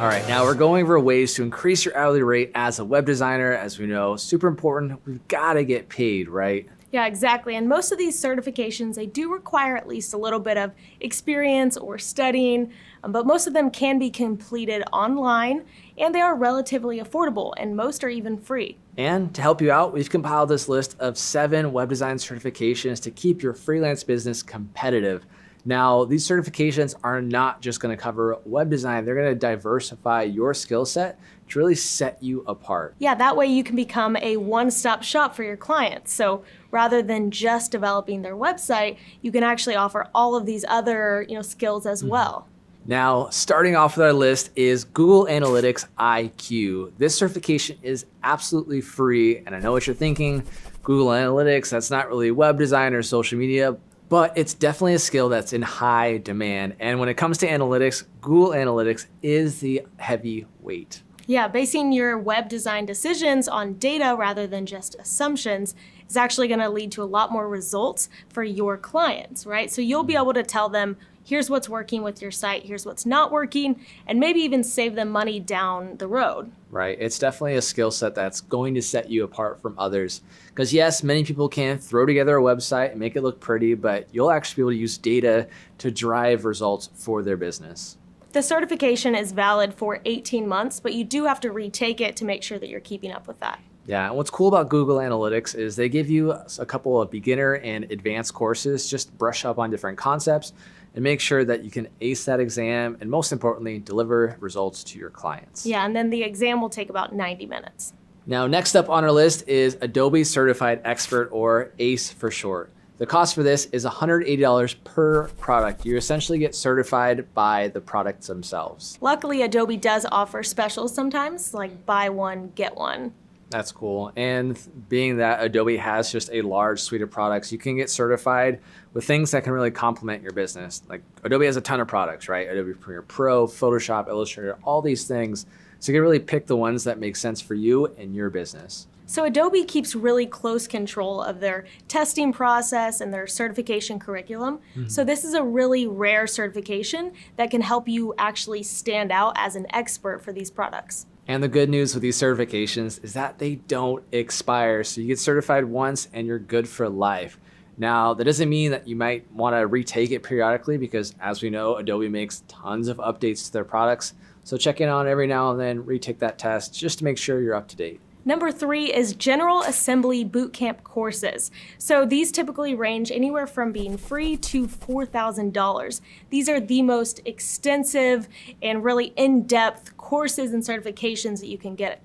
All right, now we're going over ways to increase your hourly rate as a web designer. As we know, super important. We've got to get paid, right? Yeah, exactly. And most of these certifications, they do require at least a little bit of experience or studying, but most of them can be completed online and they are relatively affordable and most are even free. And to help you out, we've compiled this list of 7 web design certifications to keep your freelance business competitive. Now, these certifications are not just going to cover web design, they're going to diversify your skill set to really set you apart. Yeah, that way you can become a one-stop shop for your clients. So rather than just developing their website, you can actually offer all of these other skills as well. Now, starting off with our list is Google Analytics IQ. This certification is absolutely free, and I know what you're thinking, Google Analytics, that's not really web design or social media, but it's definitely a skill that's in high demand. And when it comes to analytics, Google Analytics is the heavyweight. Yeah, basing your web design decisions on data rather than just assumptions is actually going to lead to a lot more results for your clients, right? So you'll be able to tell them, here's what's working with your site, here's what's not working, and maybe even save them money down the road. Right, it's definitely a skill set that's going to set you apart from others. Because yes, many people can throw together a website and make it look pretty, but you'll actually be able to use data to drive results for their business. The certification is valid for 18 months, but you do have to retake it to make sure that you're keeping up with that. Yeah, and what's cool about Google Analytics is they give you a couple of beginner and advanced courses, just brush up on different concepts and make sure that you can ace that exam and most importantly, deliver results to your clients. Yeah, and then the exam will take about 90 minutes. Now, next up on our list is Adobe Certified Expert, or ACE for short. The cost for this is $180 per product. You essentially get certified by the products themselves. Luckily, Adobe does offer specials sometimes, like buy one, get one. That's cool. And being that Adobe has just a large suite of products, you can get certified with things that can really complement your business. Like Adobe has a ton of products, right? Adobe Premiere Pro, Photoshop, Illustrator, all these things. So you can really pick the ones that make sense for you and your business. So Adobe keeps really close control of their testing process and their certification curriculum. So this is a really rare certification that can help you actually stand out as an expert for these products. And the good news with these certifications is that they don't expire. So you get certified once and you're good for life. Now, that doesn't mean that you might want to retake it periodically because as we know, Adobe makes tons of updates to their products. So check in on every now and then, retake that test just to make sure you're up to date. Number 3 is General Assembly Bootcamp courses. So these typically range anywhere from being free to $4,000. These are the most extensive and really in-depth courses and certifications that you can get.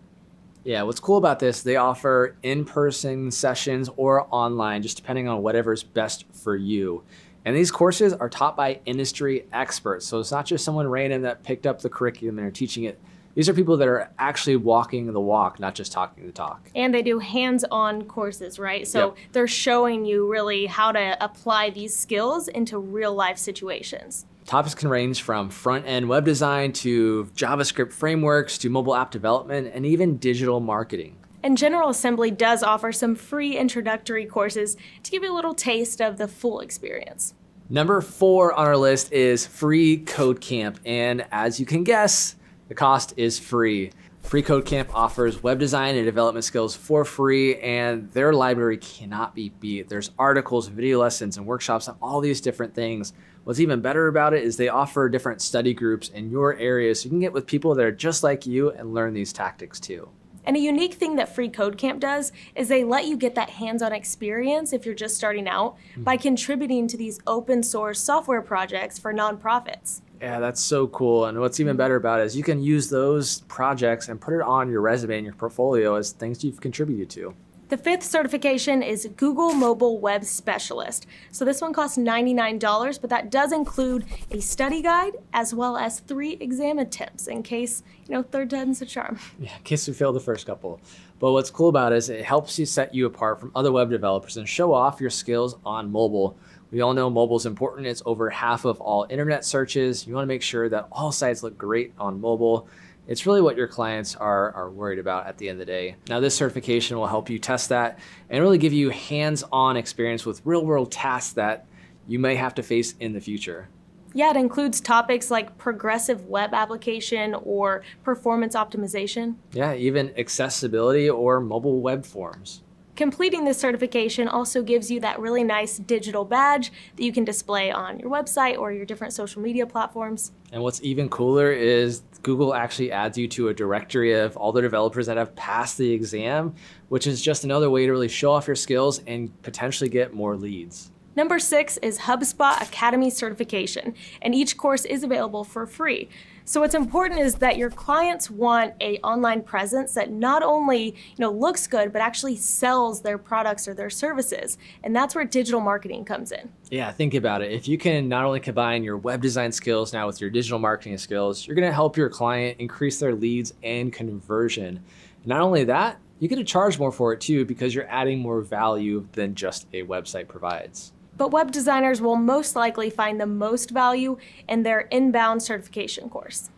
Yeah, what's cool about this, they offer in-person sessions or online, just depending on whatever's best for you. And these courses are taught by industry experts. So it's not just someone random that picked up the curriculum and are teaching it. These are people that are actually walking the walk, not just talking the talk. And they do hands-on courses, right? So they're showing you really how to apply these skills into real-life situations. Topics can range from front-end web design to JavaScript frameworks to mobile app development and even digital marketing. And General Assembly does offer some free introductory courses to give you a little taste of the full experience. Number 4 on our list is Free Code Camp. And as you can guess, the cost is free. Free Code Camp offers web design and development skills for free, and their library cannot be beat. There's articles, video lessons, and workshops on all these different things. What's even better about it is they offer different study groups in your area, so you can get with people that are just like you and learn these tactics too. And a unique thing that Free Code Camp does is they let you get that hands-on experience if you're just starting out by contributing to these open source software projects for nonprofits. Yeah, that's so cool. And what's even better about it is you can use those projects and put it on your resume and your portfolio as things you've contributed to. The 5th certification is Google Mobile Web Specialist. So this one costs $99, but that does include a study guide as well as 3 exam attempts in case, third time's a charm. Yeah, in case you failed the first couple. But what's cool about it is it helps you set you apart from other web developers and show off your skills on mobile. We all know mobile is important. It's over half of all internet searches. You want to make sure that all sites look great on mobile. It's really what your clients are worried about at the end of the day. Now, this certification will help you test that and really give you hands-on experience with real-world tasks that you may have to face in the future. Yeah, it includes topics like progressive web application or performance optimization. Yeah, even accessibility or mobile web forms. Completing this certification also gives you that really nice digital badge that you can display on your website or your different social media platforms. And what's even cooler is Google actually adds you to a directory of all the developers that have passed the exam, which is just another way to really show off your skills and potentially get more leads. Number 6 is HubSpot Academy certification, and each course is available for free. So what's important is that your clients want an online presence that not only looks good, but actually sells their products or their services. And that's where digital marketing comes in. Yeah, think about it. If you can not only combine your web design skills now with your digital marketing skills, you're going to help your client increase their leads and conversion. Not only that, you get to charge more for it too because you're adding more value than just a website provides. But web designers will most likely find the most value in their inbound certification course.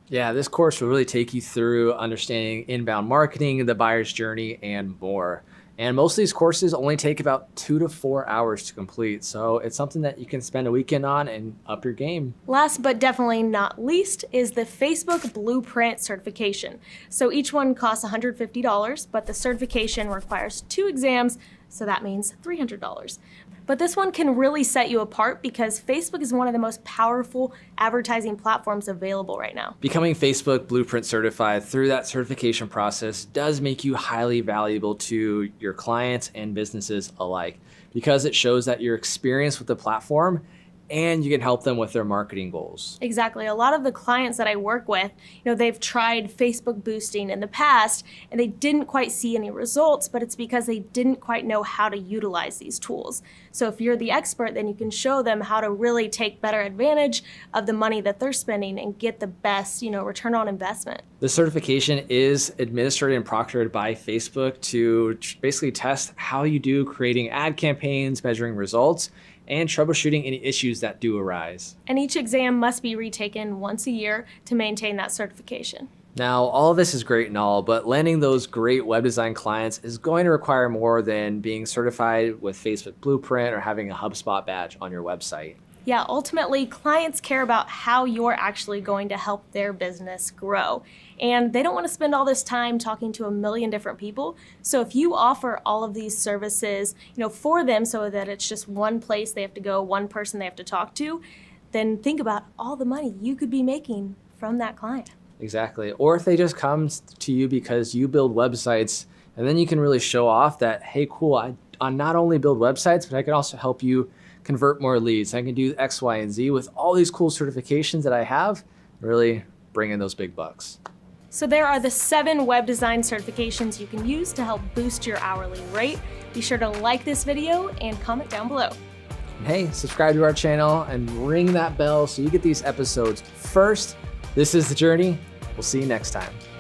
Yeah, this course will really take you through understanding inbound marketing, the buyer's journey, and more. And most of these courses only take about 2 to 4 hours to complete, so it's something that you can spend a weekend on and up your game. Last but definitely not least is the Facebook Blueprint certification. So each one costs $150, but the certification requires 2 exams, so that means $300. But this one can really set you apart because Facebook is one of the most powerful advertising platforms available right now. Becoming Facebook Blueprint certified through that certification process does make you highly valuable to your clients and businesses alike because it shows that you're experienced with the platform and you can help them with their marketing goals. Exactly. A lot of the clients that I work with, they've tried Facebook boosting in the past and they didn't quite see any results, but it's because they didn't quite know how to utilize these tools. So if you're the expert, then you can show them how to really take better advantage of the money that they're spending and get the best, return on investment. The certification is administered and proctored by Facebook to basically test how you do creating ad campaigns, measuring results, and troubleshooting any issues that do arise. And each exam must be retaken once a year to maintain that certification. Now, all of this is great and all, but landing those great web design clients is going to require more than being certified with Facebook Blueprint or having a HubSpot badge on your website. Yeah, ultimately, clients care about how you're actually going to help their business grow. And they don't want to spend all this time talking to a million different people. So if you offer all of these services, for them so that it's just one place they have to go, one person they have to talk to, then think about all the money you could be making from that client. Exactly. Or if they just come to you because you build websites, and then you can really show off that, hey, cool, I not only build websites, but I can also help you convert more leads. I can do X, Y, and Z with all these cool certifications that I have, really bring in those big bucks. So there are the 7 web design certifications you can use to help boost your hourly rate. Be sure to like this video and comment down below. And hey, subscribe to our channel and ring that bell so you get these episodes first. This is The Journey. We'll see you next time.